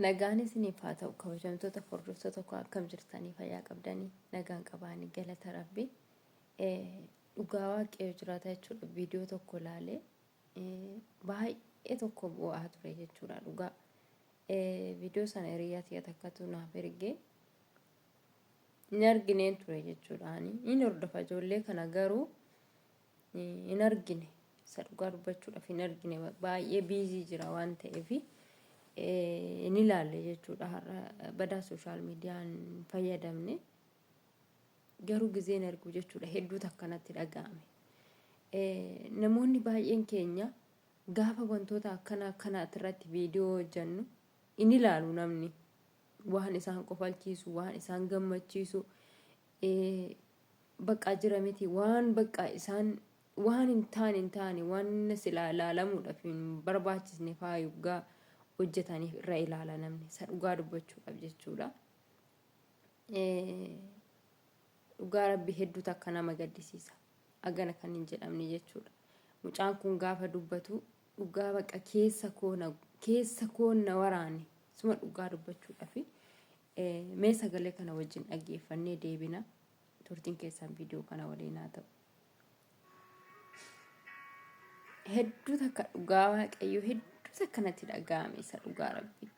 Nagaan isiniif haa ta'u kabajamtoota hordoftoota koo akkam jirtanii fayyaa qabdanii nagaan qabaanii galata rabbii dhugaa waaqayyo jiraata jechuudha. Viidiyoo tokko ilaalee baay'ee tokko bu'aa ture jechuudha. Dhugaa viidiyoo sana hiriyaa takkatu naaf ergee hin argineen ture jechuudha. Inni hordofa ijoollee kana garuu hin argine isa dhugaa dubbachuudhaaf hin argine baay'ee biizii jira waan ta'eef ni ilaalle jechuudha. Har'a badaa sooshaal miidiyaan fayyadamne garuu gizeen argu jechuudha. Hedduutu akkanatti dhaga'ame. Namoonni baay'een keenya gaafa wantoota akkanaatti irratti viidiyoo hojjennu in ilaalu namni waan isaan qofalchiisu waan isaan gammachiisu bakka jira miti waan bakka isaan waan hin taane waan sila ilaalamuudhaaf hin barbaachisne faayugaa hojjetanii irra ilaala namni isa dhugaa dubbachuudhaaf jechuudha. Dhugaa rabbi hedduutu akka nama gaddisiisa. Agana kan hin jedhamne jechuudha. Mucaan kun gaafa dubbatu dhugaa baqa keessa koonna waraane suma dhugaa dubbachuudhaaf mee sagalee kana wajjin dhaggeeffannee deebina. Turtiin keessan viidiyoo kana waliin haa ta'u. Hedduutu akka dhugaa waaqayyo hedduutu akkanatti dhaga'ame isa dhugaa rabbi.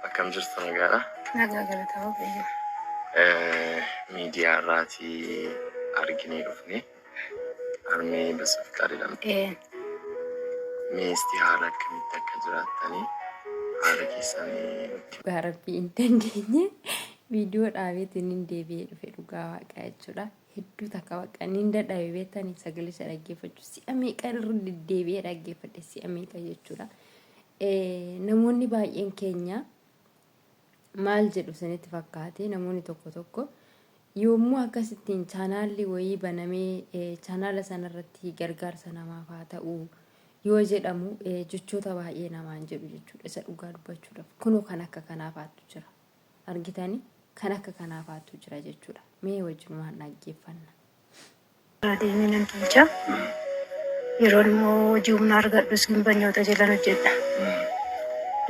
Akkam jirtu nagaadha? Nagaa galataa waaqayyo. Miidiyaa irraatii arginee dhufne harmee Basafiqaadha jedhamti. Meestii haala akkamitti akka jiraattanii haala keessanii dhugaa rabbi hin dandeenye viidiyoo dhaabeetiin hin deebi'ee dhufe dhugaa waaqaa jechuudha. Hedduu takka bakka inni dadhabe beektanii sagalee isa dhaggeeffachuu si'a meeqa irra deddeebi'ee dhaggeeffadhe si'a meeqa jechuudha. Namoonni baay'een keenya maal jedhu sanitti fakkaate namoonni tokko yommuu akkasittiin chaanaalli wayii banamee chaanaala sanarratti gargaarsa namaaf haa ta'u yoo jedhamu jechoota baay'ee namaan jedhu jechuudha. Isa dhugaa dubbachuudhaaf kunoo kan akka kanaafaatu jira argitanii kan akka kanaafaatu jira jechuudha. Mee wajjin waan dhaggeeffanna. Deemee nan tolcha. Yeroo immoo hojii humna argadhus gimbanyoota jedhan hojjedha.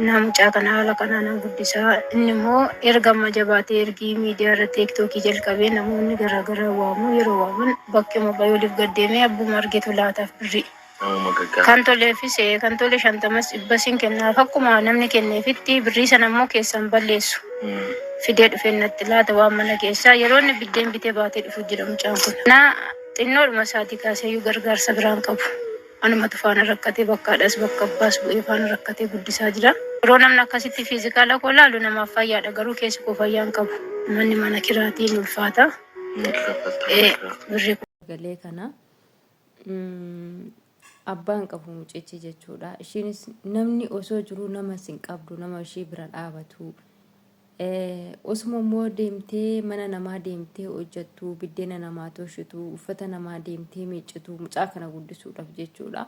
Mucaa kana haala kanaan guddisaa inni immoo erga amma jabaatee ergii miidiyaa irratti tiiktookii jalqabee namoonni garaagaraa waamu yeroo waaman bakka mobaayilii waliif gaddeemee abbuma argetu laataaf birrii. Kan toleefis kan tole 50 dhibba kennaaf akkuma namni kenneefitti birrii sana immoo keessan balleessu. Fidee dhufee natti laata waan mana keessaa yeroo inni biddeen bitee baatee dhufu jira mucaan kun. Xinnoodhuma isaatii kaaseeyyuu gargaarsa biraan qabu. Anumatu faana rakkatee bakkaadhaas bakka abbaas bu'ee faana rakkatee guddisaa jira. Yeroo namni akkasitti fiizikaala koo laalu namaaf fayyaadha garuu keessi koo fayyaan qabu. Manni mana kiraatiin ulfaata. Birrii galee kana abbaan qabu mucichi jechuudha. Ishiinis namni osoo jiru nama sin qabdu nama ishee bira dhaabatu. Osuma immoo deemtee mana namaa deemtee hojjettu biddeena namaa toshitu uffata namaa deemtee miiccitu mucaa kana guddisuudhaaf jechuudha.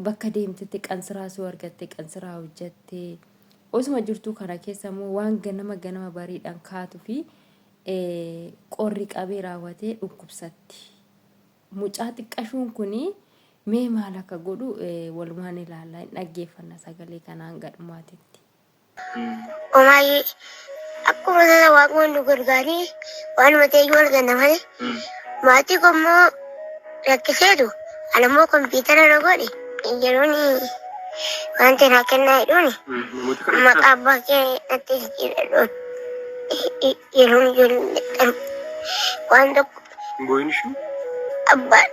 Bakka deemtetti qansiraa soo argatte qansiraa hojjette osuma jirtu kana keessa immoo waan ganama bariidhaan kaatu fi qorri qabee raawwatee dhukkubsatti. Mucaa xiqqashuun kuni mee maal akka godhu walumaan ilaallaa hin dhaggeeffanna sagalee kanaan gadhumaatitti. Omaayi akkuma sana waaqni nu gargaaree waan mateeyyuu arganna malee maatii kommoo rakkiseetu anammoo kompiitara na godhe yerooni wanta naa kennaa jedhuuni maqaa abbaa kee natti jedhadhoon yeroon ijoollee waan tokko abbaan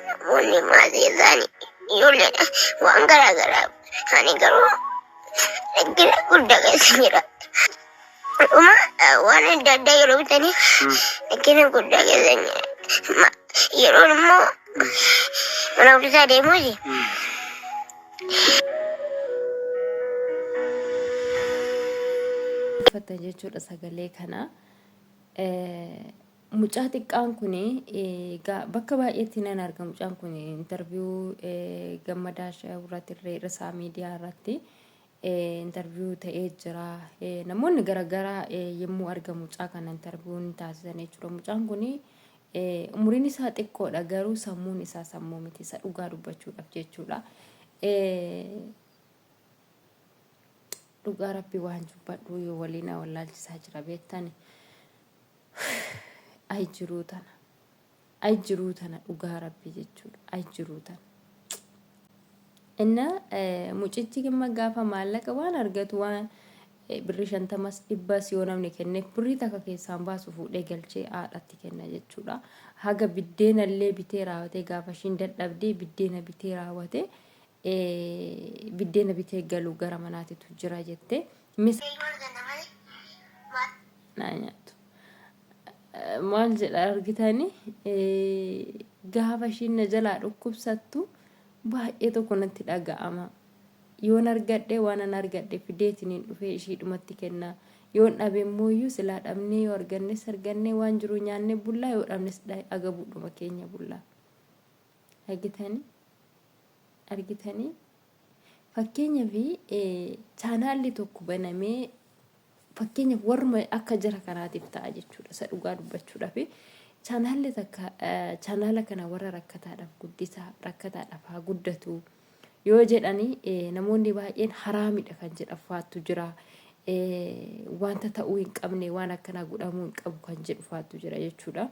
namoonni maatii isaanii ijoolleedha waan garaagaraa ani garuu rakkina guddaa keessa jira. Waan adda addaa yeroo bitaniif rakkina guddaa keessa jira. Yeroon immoo mana ofiisaa deemuuti. Uffata jechuudha sagalee kana. Mucaa xiqqaan kun bakka baay'eetti nan arga. Mucaan kun interviyuu gammadaa irratti irraa miidiyaa irratti interviyuu ta'ee jira. Namoonni garaagaraa yommuu argamu mucaa kana interviewuun taasisan jechuudha. Mucaan kun umuriin isaa xiqqoodha garuu sammuun isaa sammuu miti isa dhugaa dubbachuudhaaf jechuudha. Dhugaa rabbii waan jubbadhu yoo waliin wallaalchisaa jira beektani. Ay jiruu tana dhugaa rabbii jechuudha. Ay jiruu tana. Inna mucichi gimma gaafa maallaqa waan argatu waan birri 50 dhibbas yoo namni kenne birri takka keessaan baasu fuudhee galchee haadhatti kenna jechuudha. Haga biddeena illee bitee raawwatee gaafa ishiin dadhabdee biddeena bitee raawwatee biddeena bitee galu gara manaatitu jira jettee nyaatu. Maal jedha argitani gaafa ishiin na jalaa dhukkubsattu baay'ee tokko natti dhaga'ama. Yoon argadhe waan an argadhe fideetiniin dhufee ishiidhumatti kenna. Yoon dhabe immoo silaa dhabnee yoo argannes arganne waan jiru nyaanne bullaa yoo dhabnes agabuudhuma keenya bullaa. Argitanii fakkeenyaaf chaanaalli tokko banamee fakkeenyaaf warruma akka jara kanaatiif ta'a jechuudha. Isa dhugaa dubbachuudhaaf chaanaalli takka chaanaala kana warra rakkataadhaaf guddisaa rakkataadhaaf haa guddatu yoo jedhani namoonni baay'een haraamidha kan jedhafaatu jira. Wanta ta'uu hin qabne waan akkanaa godhamuu hin qabu kan jedhafaatu jira jechuudha.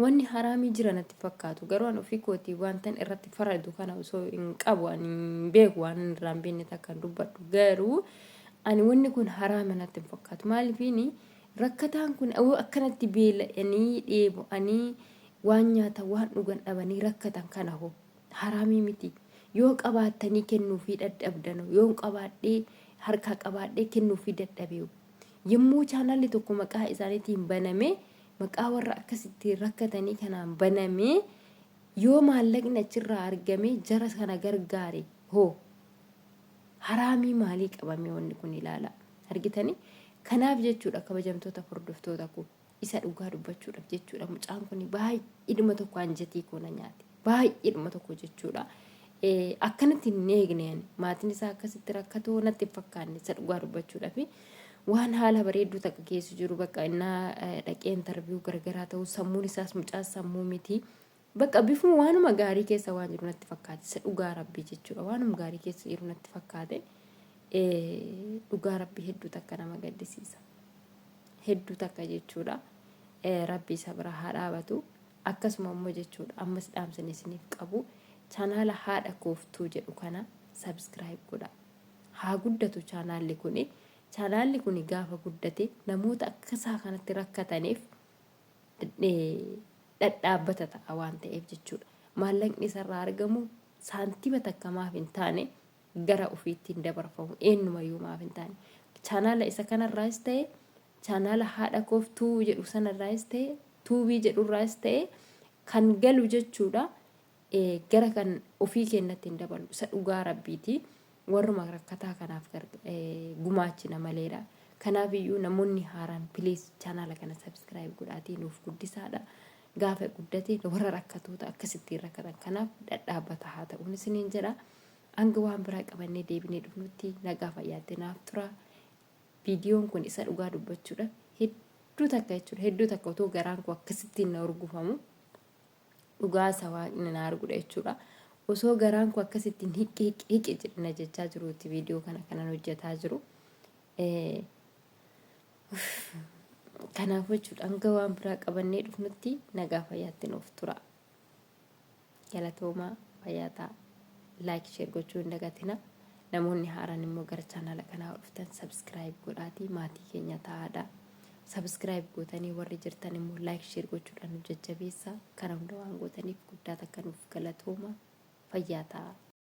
Wanni haraamii jira natti fakkaatu garuu an ofii kootii wantan irratti faradu kana osoo hin qabu ani beeku waan irraa hin beekne takkan dubbadhu garuu ani wanni kun haraama natti fakkaatu. Maaliifini rakkataan kun akkanatti beela'anii dheebo'anii waan nyaata waan dhugan dhabanii rakkatan kana hoo haraamii miti. Yoo qabaatanii kennuufii dadhabdan yoo qabaadhee harka qabaadhee kennuufii dadhabee yommuu chaanaalli tokko maqaa isaaniitiin baname maqaa warra akkasitti rakkatanii kanaan baname yoo maallaqni achirraa argame jara kana gargaare hoo haraamii maalii qabame wanni kun ilaala. Argitanii kanaaf jechuudha kabajamtoota hordoftoota koo isa dhugaa dubbachuudhaaf jechuudha mucaan kun baay'ee dhuma tokko anjatii koona nyaate baay'ee dhuma tokko jechuudha. Akkanatti hin eegne maatiin isaa akkasitti rakkatoo natti fakkaanne isa dhugaa dubbachuudhaaf waan haala bareedduu takka keessa jiru bakka innaa dhaqee intarviyuu gargaraa ta'u sammuun isaas mucaa sammuu miti bakka bifuma waanuma gaarii keessa waan jiru natti fakkaate isa dhugaa rabbii jechuudha. Waanuma gaarii keessa jiru natti fakkaate dhugaa rabbii hedduu takka nama gaddisiisa hedduu takka jechuudha. Rabbii isa bira haa dhaabatu akkasuma immoo jechuudha ammas dhaamsan isiniif qabu. Chaanaala haadha kooftuu jedhu kana subscribe godha. Haa guddatu chaanaalli kuni. Chaanaalli kuni gaafa guddate namoota akkasaa kanatti rakkataniif dhadhaabbata ta'a waan ta'eef jechuudha. Maallaqni isarraa argamu saantima takka maaf hin taane gara ofiitti dabarfamu eenyumayyuu maaf hin taane. Chaanaala isa kanarraas ta'e chaanaala haadha kooftuu jedhu sanarraas ta'e tuubii jedhurraas ta'e kan galu jechuudha. Gara kan ofii keenyatti hin dabalu isa dhugaa rabbiiti warruma rakkataa kanaaf gumaachina maleedha. Kanaaf iyyuu namoonni haaraan please chaanaala kana subscribe godhaatii nuuf guddisaadha. Gaafa guddate warra rakkatoota akkasitti rakkatan kanaaf dhadhaabbata haa ta'uun isiniin jedha. Hanga waan biraa qabannee deebinee dhufnutti nagaa fayyaatti naaf tura. Viidiyoon kun isa dhugaa dubbachuudha hedduu takka jechuudha hedduu takka otoo garaan koo akkasitti na urgufamu. Dhugaa sawaa inni na arguudha jechuudha. Osoo garaan koo akkasittiin hiqe jedhina jechaa jiruuti viidiyoo kana kanan hojjetaa jiru. Kanaaf jechuudha hanga waan biraa qabannee dhufnutti nagaa fayyaatti nuuf tura. Galatoomaa fayyaa ta'a. Like share gochuu hin dagatina. Namoonni haaraan immoo gara chaanaala kanaa dhuftan subscribe godhaatii maatii keenya ta'aadha. Subscribe gootanii warri jirtan immoo like share gochuudhaan nu jajjabeessaa. Kana hunda waan gootaniif guddaa takka nuuf galatooma fayyaa ta'a.